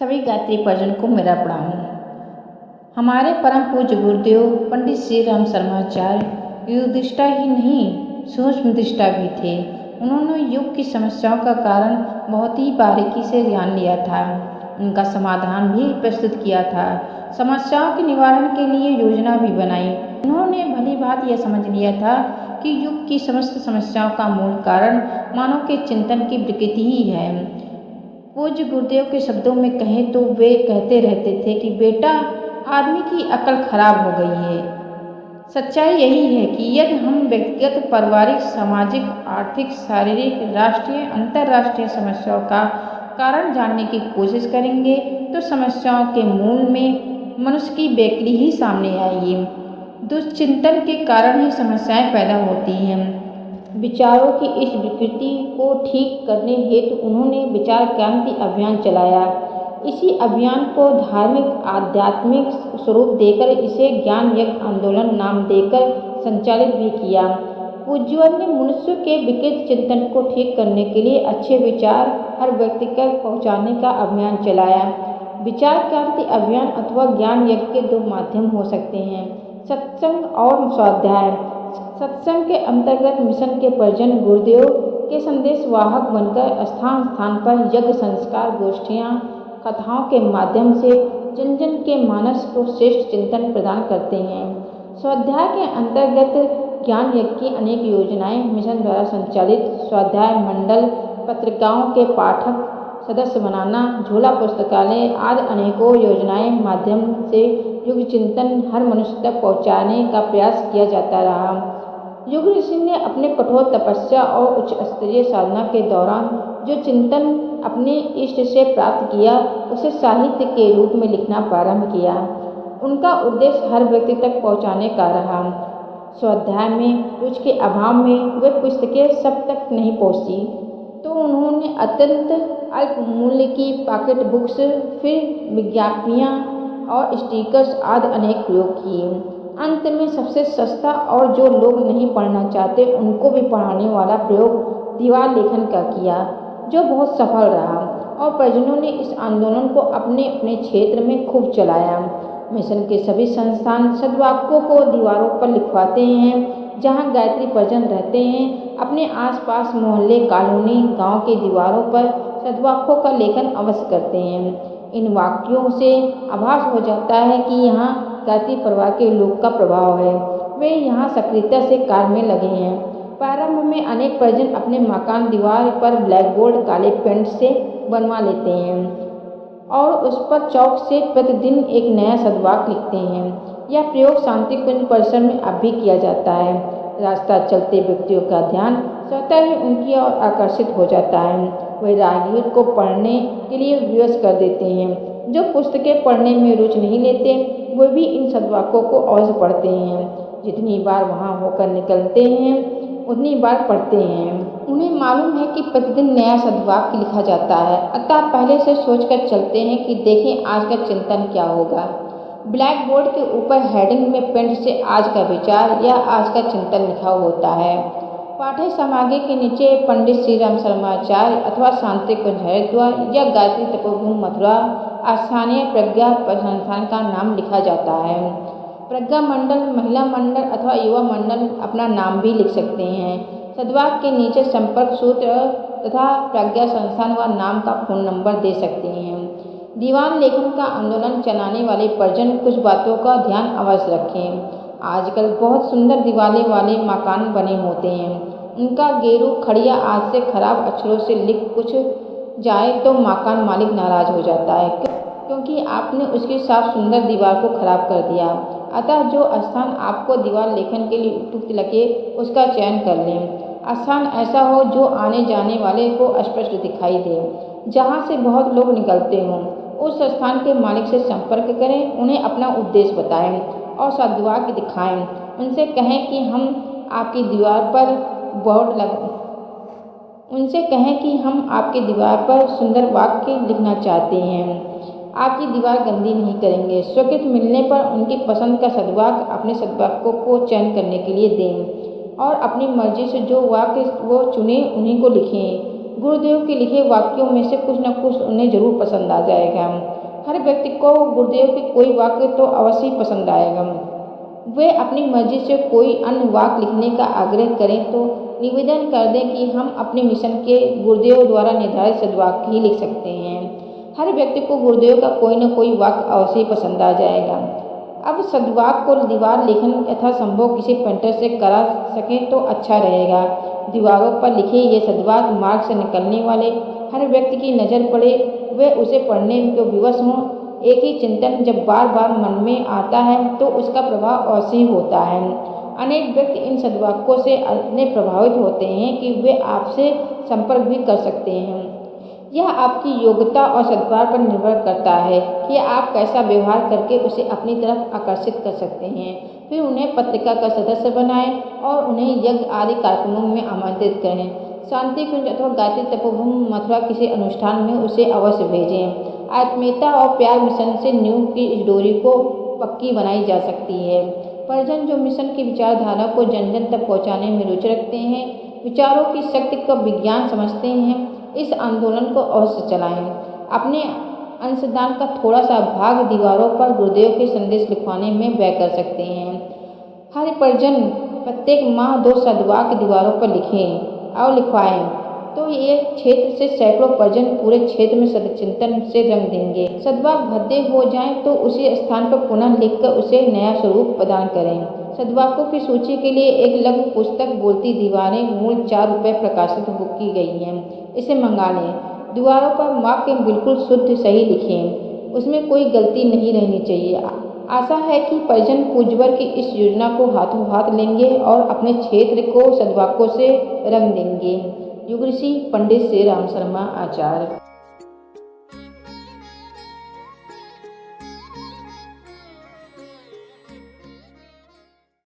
सभी गायत्री परिजन को मेरा प्रणाम। हमारे परम पूज्य गुरुदेव पंडित श्री राम शर्माचार्य युगदृष्टा ही नहीं सूक्ष्म दृष्टा भी थे। उन्होंने युग की समस्याओं का कारण बहुत ही बारीकी से जान लिया था, उनका समाधान भी प्रस्तुत किया था, समस्याओं के निवारण के लिए योजना भी बनाई। उन्होंने भली बात यह समझ लिया था कि युग की समस्त समस्याओं का मूल कारण मानव के चिंतन की विकृति ही है। पूज्य गुरुदेव के शब्दों में कहें तो वे कहते रहते थे कि बेटा, आदमी की अकल खराब हो गई है। सच्चाई यही है कि यदि हम व्यक्तिगत, पारिवारिक, सामाजिक, आर्थिक, शारीरिक, राष्ट्रीय, अंतर्राष्ट्रीय समस्याओं का कारण जानने की कोशिश करेंगे तो समस्याओं के मूल में मनुष्य की बेकड़ी ही सामने आएगी। दुश्चिंतन के कारण ही समस्याएं पैदा होती हैं। विचारों की इस विकृति को ठीक करने हेतु उन्होंने विचार क्रांति अभियान चलाया। इसी अभियान को धार्मिक आध्यात्मिक स्वरूप देकर इसे ज्ञान यज्ञ आंदोलन नाम देकर संचालित भी किया। पूज्यवर ने मनुष्य के विकृत चिंतन को ठीक करने के लिए अच्छे विचार हर व्यक्ति तक पहुँचाने का अभियान चलाया। विचार क्रांति अभियान अथवा ज्ञान यज्ञ के दो माध्यम हो सकते हैं, सत्संग और स्वाध्याय। सत्संग के अंतर्गत मिशन के परिजन गुरुदेव के संदेश वाहक बनकर स्थान स्थान पर यज्ञ संस्कार गोष्ठियाँ कथाओं के माध्यम से जन जन के मानस को श्रेष्ठ चिंतन प्रदान करते हैं। स्वाध्याय के अंतर्गत ज्ञान यज्ञ की अनेक योजनाएं मिशन द्वारा संचालित स्वाध्याय मंडल, पत्रिकाओं के पाठक सदस्य बनाना, झोला पुस्तकालय आदि अनेकों योजनाएं माध्यम से युग चिंतन हर मनुष्य तक पहुँचाने का प्रयास किया जाता रहा। युग ऋषि ने अपने कठोर तपस्या और उच्च स्तरीय साधना के दौरान जो चिंतन अपने इष्ट से प्राप्त किया उसे साहित्य के रूप में लिखना प्रारंभ किया। उनका उद्देश्य हर व्यक्ति तक पहुंचाने का रहा। स्वाध्याय में रुचि के अभाव में वे पुस्तकें सब तक नहीं पहुंची तो उन्होंने अत्यंत अल्प मूल्य की पॉकेट बुक्स, फिर विज्ञापनियाँ और स्टिकर्स आदि अनेक प्रयोग किए। अंत में सबसे सस्ता और जो लोग नहीं पढ़ना चाहते उनको भी पढ़ाने वाला प्रयोग दीवार लेखन का किया, जो बहुत सफल रहा और परिजनों ने इस आंदोलन को अपने अपने क्षेत्र में खूब चलाया। मिशन के सभी संस्थान सद्वाक्यों को दीवारों पर लिखवाते हैं। जहां गायत्री परिजन रहते हैं, अपने आसपास मोहल्ले, कॉलोनी, गांव के दीवारों पर सद्वाक्यों का लेखन अवश्य करते हैं। इन वाक्यों से आभास हो जाता है कि यहाँ गायत्री परिवार के लोग का प्रभाव है। वे यहाँ सक्रियता से कार्य में लगे हैं। प्रारंभ में अनेक परिजन अपने मकान दीवार पर ब्लैक बोर्ड काले पेंट से बनवा लेते हैं और उस पर चौक से प्रतिदिन एक नया सद्वाक्य लिखते हैं। यह प्रयोग शांति कुंज परिसर में अब भी किया जाता है। रास्ता चलते व्यक्तियों का ध्यान स्वतः ही उनकी ओर आकर्षित हो जाता है। वे राहगीर को पढ़ने के लिए विवश कर देते हैं। जो पुस्तकें पढ़ने में रुचि नहीं लेते वे भी इन सद्वाक्यों को अवश्य पढ़ते हैं। जितनी बार वहाँ होकर निकलते हैं उतनी बार पढ़ते हैं। उन्हें मालूम है कि प्रतिदिन नया सद्वाक्य लिखा जाता है, अतः पहले से सोचकर चलते हैं कि देखें आज का चिंतन क्या होगा। ब्लैक बोर्ड के ऊपर हेडिंग में पेंट से आज का विचार या आज का चिंतन लिखा होता है। पाठ्य सामग्री के नीचे पंडित श्री राम शर्माचार्य अथवा शांति कुंज हरिद्वार या गायत्री तपोभूमि मथुरा स्थानीय प्रज्ञा संस्थान का नाम लिखा जाता है। प्रज्ञा मंडल, महिला मंडल अथवा युवा मंडल अपना नाम भी लिख सकते हैं। सद्वाक्य के नीचे संपर्क सूत्र तथा प्रज्ञा संस्थान व नाम का फोन नंबर दे सकते हैं। दीवान लेखन का आंदोलन चलाने वाले परिजन कुछ बातों का ध्यान अवश्य रखें। आजकल बहुत सुंदर दीवारें वाले मकान बने होते हैं। उनका गेरू खड़िया आज से खराब अक्षरों से लिख कुछ जाए तो मकान मालिक नाराज हो जाता है, क्योंकि आपने उसकी साफ सुंदर दीवार को खराब कर दिया। अतः जो स्थान आपको दीवार लेखन के लिए उपयुक्त लगे उसका चयन कर लें। स्थान ऐसा हो जो आने जाने वाले को स्पष्ट दिखाई दे, जहाँ से बहुत लोग निकलते हों। उस स्थान के मालिक से संपर्क करें, उन्हें अपना उद्देश्य बताएं और सद्वाक्य दिखाएं। उनसे कहें कि हम आपकी दीवार पर बोर्ड उनसे कहें कि हम आपकी दीवार पर सुंदर वाक्य लिखना चाहते हैं। आपकी दीवार गंदी नहीं करेंगे। स्वीकृत मिलने पर उनकी पसंद का सद्वाक्य अपने सद्वाक्यों को चयन करने के लिए दें और अपनी मर्जी से जो वाक्य वो चुने उन्हीं को लिखें। गुरुदेव के लिखे वाक्यों में से कुछ न कुछ उन्हें जरूर पसंद आ जाएगा। हर व्यक्ति को गुरुदेव के कोई वाक्य तो अवश्य ही पसंद आएगा। वे अपनी मर्जी से कोई अन्य वाक्य लिखने का आग्रह करें तो निवेदन कर दें कि हम अपने मिशन के गुरुदेव द्वारा निर्धारित सद्वाक्य ही लिख सकते हैं। हर व्यक्ति को गुरुदेव का कोई न कोई वाक्य अवश्य ही पसंद आ जाएगा। अब सद्वाक्य को दीवार लेखन यथासंभव किसी पेंटर से करा सकें तो अच्छा रहेगा। दीवारों पर लिखे ये सद्वाक्य मार्ग से निकलने वाले हर व्यक्ति की नज़र पड़े, वे उसे पढ़ने को विवश हों। एक ही चिंतन जब बार बार मन में आता है तो उसका प्रभाव अवश्य होता है। अनेक व्यक्ति इन सद्वाक्यों से इतने प्रभावित होते हैं कि वे आपसे संपर्क भी कर सकते हैं। यह आपकी योग्यता और सद्भाव पर निर्भर करता है कि आप कैसा व्यवहार करके उसे अपनी तरफ आकर्षित कर सकते हैं। फिर उन्हें पत्रिका का सदस्य बनाएं और उन्हें यज्ञ आदि कार्यक्रमों में आमंत्रित करें। शांति कुंज अथवा गायत्री तपोवन अथवा किसी अनुष्ठान में उसे अवश्य भेजें। आत्मीयता और प्यार मिशन से न्यू की इस डोरी को पक्की बनाई जा सकती है। परिजन जो मिशन की विचारधारा को जन जन तक पहुँचाने में रुचि रखते हैं, विचारों की शक्ति का विज्ञान समझते हैं, इस आंदोलन को अवश्य चलाएं। अपने अंशदान का थोड़ा सा भाग दीवारों पर गुरुदेव के संदेश लिखवाने में व्यय कर सकते हैं। हर परिजन प्रत्येक माह 2 सद्वाक्य दीवारों पर लिखें और लिखवाएं तो ये क्षेत्र से सैकड़ों परिजन पूरे क्षेत्र में सदचिंतन से रंग देंगे। सद्वाक्य भद्दे हो जाएं तो उसी स्थान पर पुनः लिखकर उसे नया स्वरूप प्रदान करें। सद्वाक्यों की सूची के लिए एक लघु पुस्तक बोलती दीवारें मूल 4 रुपये प्रकाशित की गई हैं, इसे मंगा लें। दीवारों पर वाक्य बिल्कुल शुद्ध सही लिखें, उसमें कोई गलती नहीं रहनी चाहिए। आशा है कि परिजन पूज्यवर की इस योजना को हाथों हाथ लेंगे और अपने क्षेत्र को सद्वाक्यों से रंग देंगे। युग ऋषि पंडित श्री राम शर्मा आचार्य।